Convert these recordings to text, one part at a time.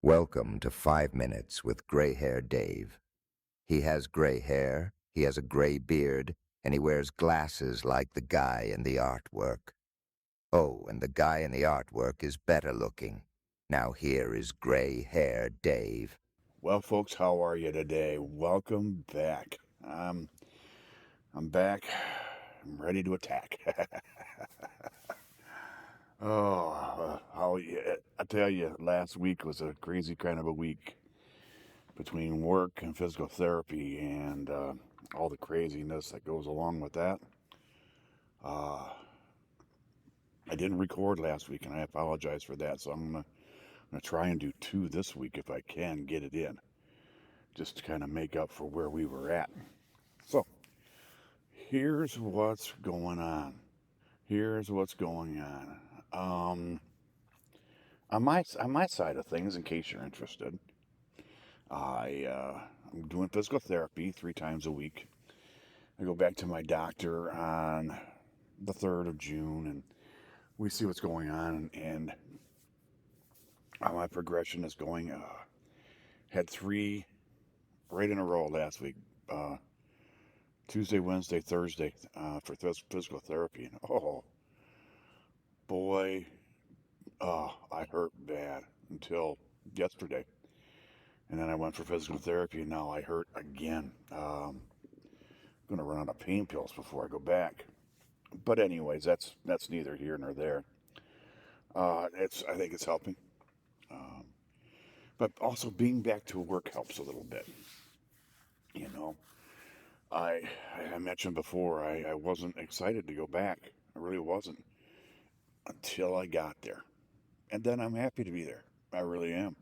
Welcome to 5 Minutes with Gray Hair Dave. He has gray hair, he has a gray beard, and he wears glasses like the guy in the artwork. Oh, and the guy in the artwork is better looking. Now here is Gray Hair Dave. Well, folks, how are you today? Welcome back. I'm back. I'm ready to attack. I tell you, last week was a crazy kind of a week between work and physical therapy and all the craziness that goes along with that. I didn't record last week, and I apologize for that. So I'm gonna try and do 2 this week if I can get it in, just to kind of make up for where we were at. So here's what's going on. Here's what's going on. On my side of things, in case you're interested, I'm doing physical therapy 3 times a week. I go back to my doctor on the 3rd of June, and we see what's going on and how my progression is going. Had 3 right in a row last week. Tuesday, Wednesday, Thursday for physical therapy, and oh boy, I hurt bad until yesterday. And then I went for physical therapy, and now I hurt again. I'm going to run out of pain pills before I go back. But anyways, that's neither here nor there. I think it's helping. But also being back to work helps a little bit. You know, I mentioned before I wasn't excited to go back. I really wasn't until I got there, and then I'm happy to be there. I really am.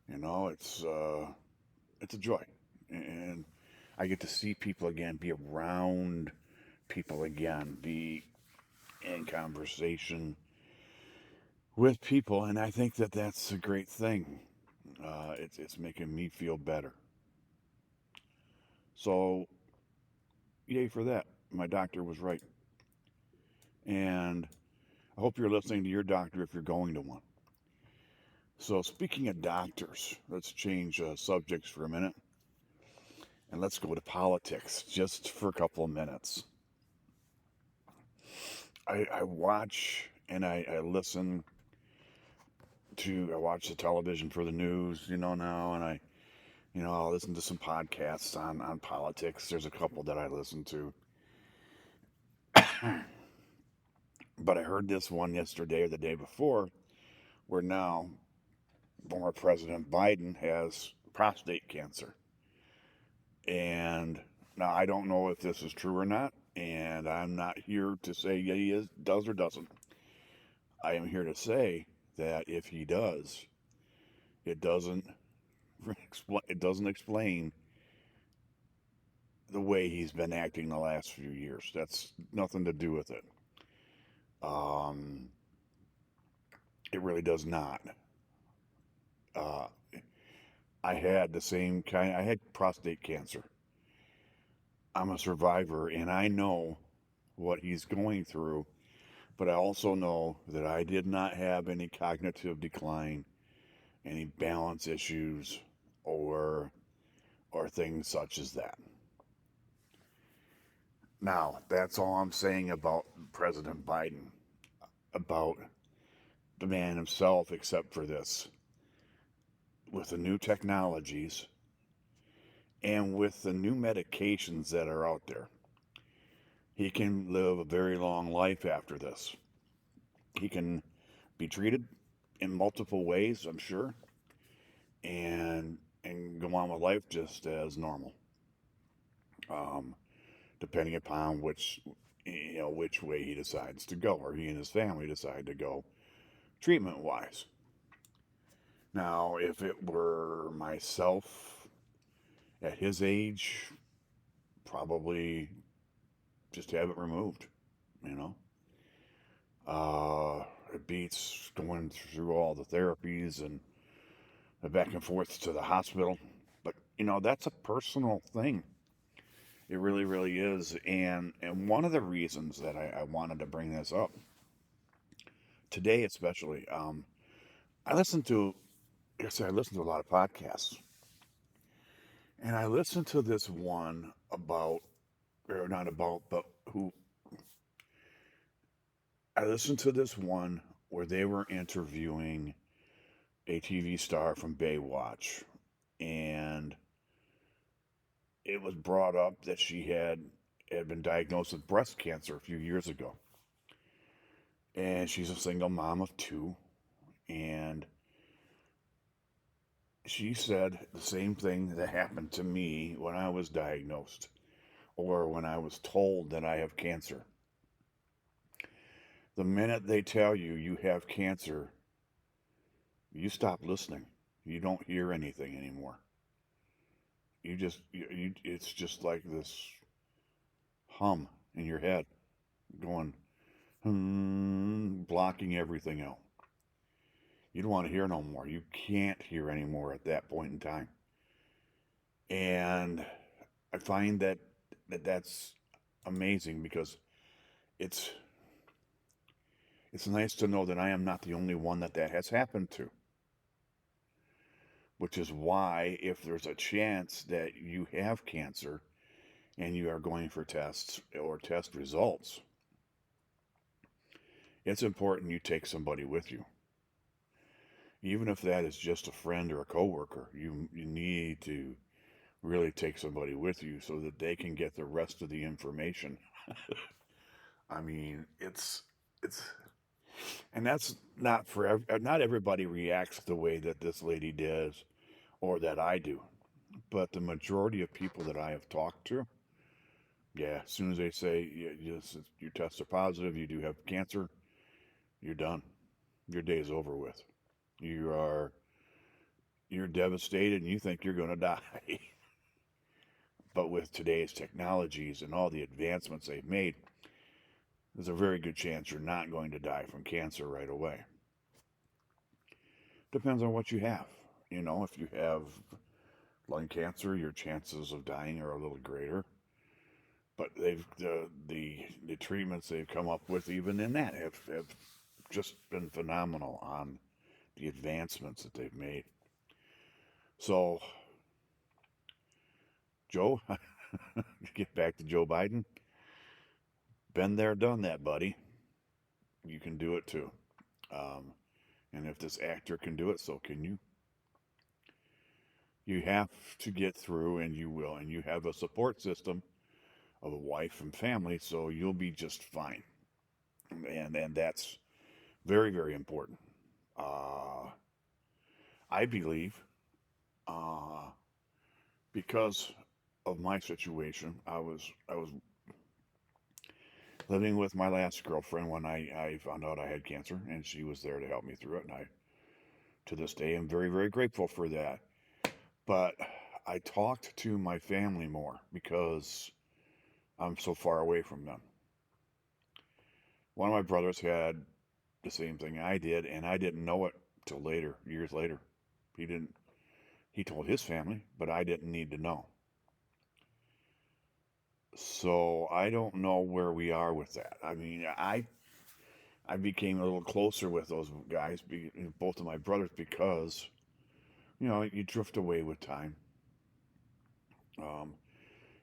It's a joy, and I get to see people again, be around people again, be in conversation with people, and I think that that's a great thing. It's making me feel better. So, yay for that. My doctor was right, and I hope you're listening to your doctor if you're going to one. So, speaking of doctors, let's change subjects for a minute, and let's go to politics just for a couple of minutes. I watch and I listen I watch the television for the news, now, and I'll listen to some podcasts on politics. There's a couple that I listen to. But I heard this one yesterday or the day before where now former President Biden has prostate cancer. And now I don't know if this is true or not, and I'm not here to say yeah, he does or doesn't. I am here to say that if he does, it doesn't explain the way he's been acting the last few years. That's nothing to do with it. Um, it really does not. Uh, I had the same kind. I had prostate cancer. I'm a survivor, and I know what he's going through. But I also know that I did not have any cognitive decline, any balance issues, or things such as that. Now, that's all I'm saying about President Biden, about the man himself, except for this. With the new technologies and with the new medications that are out there, he can live a very long life after this. He can be treated in multiple ways, I'm sure, and go on with life just as normal. Depending upon which way he decides to go, or he and his family decide to go treatment wise. Now, if it were myself at his age, probably just have it removed. You know, it beats going through all the therapies and the back and forth to the hospital. But that's a personal thing. It really, really is. And one of the reasons that I wanted to bring this up today, especially, I listened to like I said, I listen to a lot of podcasts. And I listened to this one about, or not about, but who, I listened to this one where they were interviewing a TV star from Baywatch. And it was brought up that she had been diagnosed with breast cancer a few years ago. And she's a single mom of two. And she said the same thing that happened to me when I was diagnosed or when I was told that I have cancer. The minute they tell you you have cancer, you stop listening. You don't hear anything anymore. It's just like this hum in your head going, blocking everything out. You don't want to hear no more. You can't hear anymore at that point in time. And I find that's amazing because it's it's nice to know that I am not the only one that has happened to. Which is why, if there's a chance that you have cancer and you are going for tests or test results, it's important you take somebody with you. Even if that is just a friend or a coworker, you need to really take somebody with you so that they can get the rest of the information. I mean, it's and that's not for not everybody reacts the way that this lady does or that I do. But the majority of people that I have talked to, yeah, as soon as they say yes, your tests are positive, you do have cancer, you're done. Your day is over with. You are you're devastated and you think you're going to die. But with today's technologies and all the advancements they've made, there's a very good chance you're not going to die from cancer right away. Depends on what you have. You know, if you have lung cancer, your chances of dying are a little greater. But the treatments they've come up with, even in that, have just been phenomenal on the advancements that they've made. So, Joe, get back to Joe Biden. Been there, done that, buddy. You can do it too. Um, and if this actor can do it, so can you. You have to get through, and you will. And you have a support system of a wife and family, so you'll be just fine. And that's very, very important. Uh, I believe uh, because of my situation, I was living with my last girlfriend when I found out I had cancer, and she was there to help me through it. And I, to this day, am very, very grateful for that. But I talked to my family more because I'm so far away from them. One of my brothers had the same thing I did, and I didn't know it till later, years later. He didn't. He told his family, but I didn't need to know. So I don't know where we are with that. I mean, I became a little closer with those guys, both of my brothers, because you drift away with time. Um,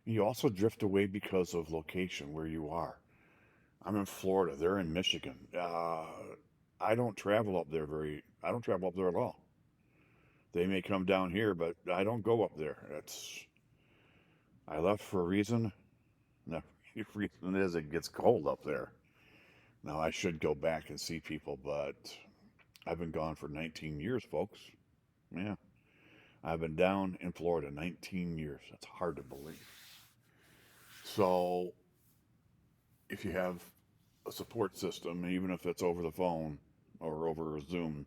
you also drift away because of location, where you are. I'm in Florida. They're in Michigan. I don't travel up there very. I don't travel up there at all. They may come down here, but I don't go up there. I left for a reason. The reason is it gets cold up there. Now I should go back and see people, but I've been gone for 19 years, folks. Yeah, I've been down in Florida 19 years. That's hard to believe. So if you have a support system, even if it's over the phone or over Zoom,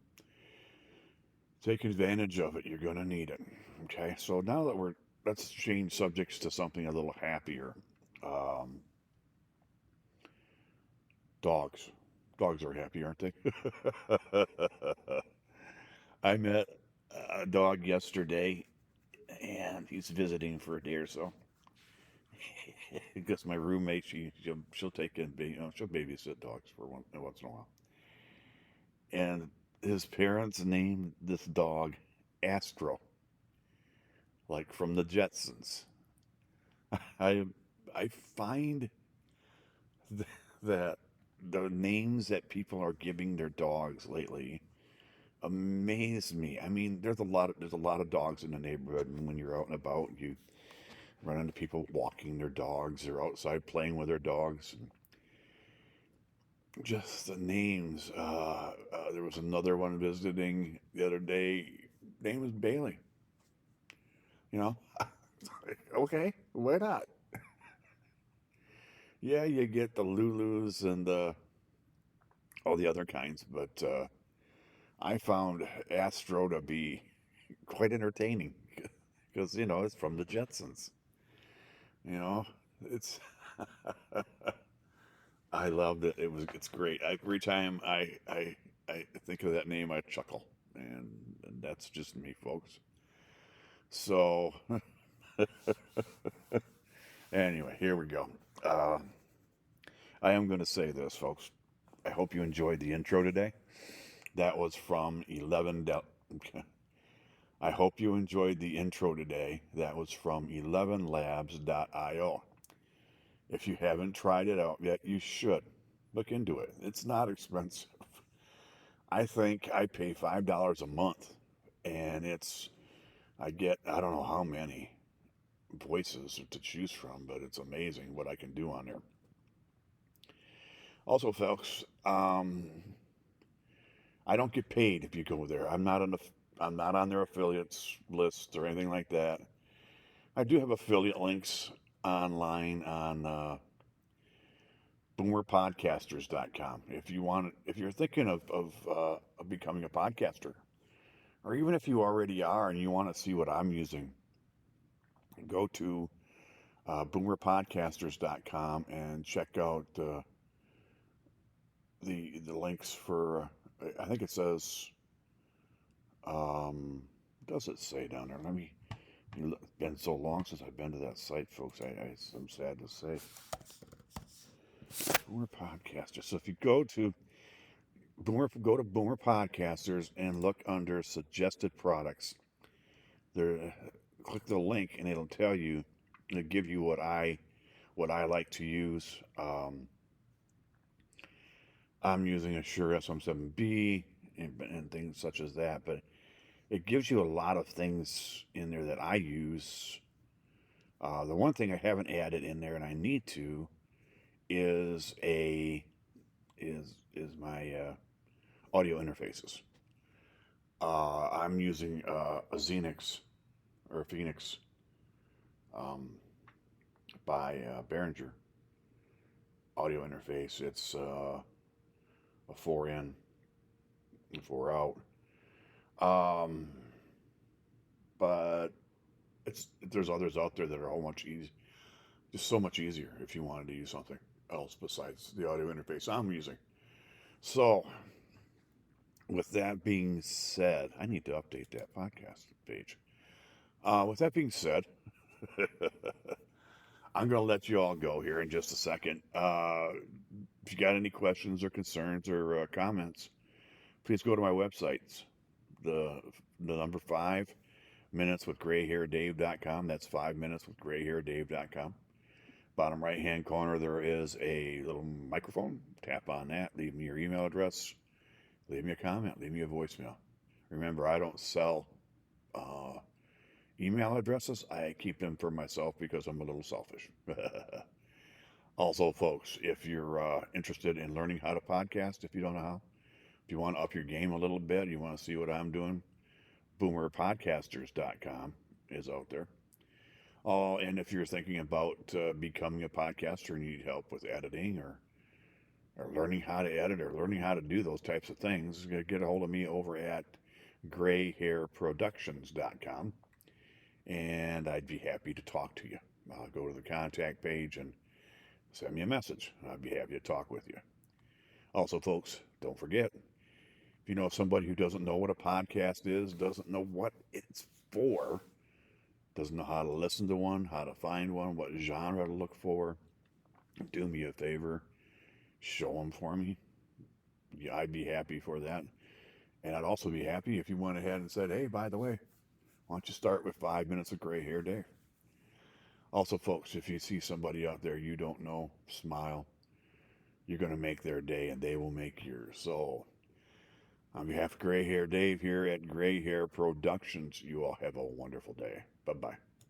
take advantage of it. You're going to need it. Okay, so now that let's change subjects to something a little happier. Um, dogs. Dogs are happy, aren't they? I met a dog yesterday, and he's visiting for a day or so. Because my roommate, she'll take in, she'll babysit dogs for once in a while. And his parents named this dog Astro, like from the Jetsons. I I find that the names that people are giving their dogs lately amaze me. I mean, there's a lot of dogs in the neighborhood, and when you're out and about, you run into people walking their dogs or outside playing with their dogs. And just the names. There was another one visiting the other day. Name was Bailey. You know, okay, why not? Yeah, you get the Lulus and all the other kinds, but I found Astro to be quite entertaining because it's from the Jetsons. You know, it's I loved it. It's great. Every time I think of that name, I chuckle, and that's just me, folks. So anyway, here we go. Uh, I am going to say this, folks. I hope you enjoyed the intro today. That was from 11. I hope you enjoyed the intro today. That was from 11labs.io. If you haven't tried it out yet, you should. Look into it. It's not expensive. I think I pay $5 a month, and I get, I don't know how many voices to choose from, but it's amazing what I can do on there. Also, folks, I don't get paid if you go there. I'm not on their affiliates list or anything like that. I do have affiliate links online on boomerpodcasters.com. If you're thinking of becoming a podcaster, or even if you already are and you want to see what I'm using, go to boomerpodcasters.com and check out the links for. I think it says. Does it say down there? Let me. It's been so long since I've been to that site, folks. I'm sad to say. Boomer Podcasters. So if you go to Boomer Podcasters and look under suggested products, there, click the link and it'll give you what I like to use. I'm using a Shure SM7B and things such as that, but it gives you a lot of things in there that I use. The one thing I haven't added in there, and I need to, is my audio interfaces. I'm using a Xenix or a Phoenix by Behringer audio interface. It's a 4 in and 4 out. But there's others out there that are just so much easier if you wanted to use something else besides the audio interface I'm using. So, with that being said, I need to update that podcast page. With that being said, I'm going to let you all go here in just a second. If you got any questions or concerns or comments, please go to my websites. The number 5 minuteswithgrayhairdave.com. That's 5minuteswithgrayhairdave.com. Bottom right hand corner, there is a little microphone. Tap on that. Leave me your email address. Leave me a comment. Leave me a voicemail. Remember, I don't sell email addresses. I keep them for myself because I'm a little selfish. Also, folks, if you're interested in learning how to podcast, if you don't know how, if you want to up your game a little bit, you want to see what I'm doing, boomerpodcasters.com is out there. Oh, and if you're thinking about becoming a podcaster and you need help with editing or learning how to edit or learning how to do those types of things, get a hold of me over at grayhairproductions.com, and I'd be happy to talk to you. Go to the contact page and send me a message. I'd be happy to talk with you. Also, folks, don't forget, if you know somebody who doesn't know what a podcast is, doesn't know what it's for, doesn't know how to listen to one, how to find one, what genre to look for, do me a favor, show them for me. Yeah, I'd be happy for that. And I'd also be happy if you went ahead and said, hey, by the way, Why don't you start with 5 minutes of gray hair day? Also, folks, if you see somebody out there you don't know, smile. You're going to make their day and they will make yours. So, on behalf of Gray Hair Dave here at Gray Hair Productions, you all have a wonderful day. Bye bye.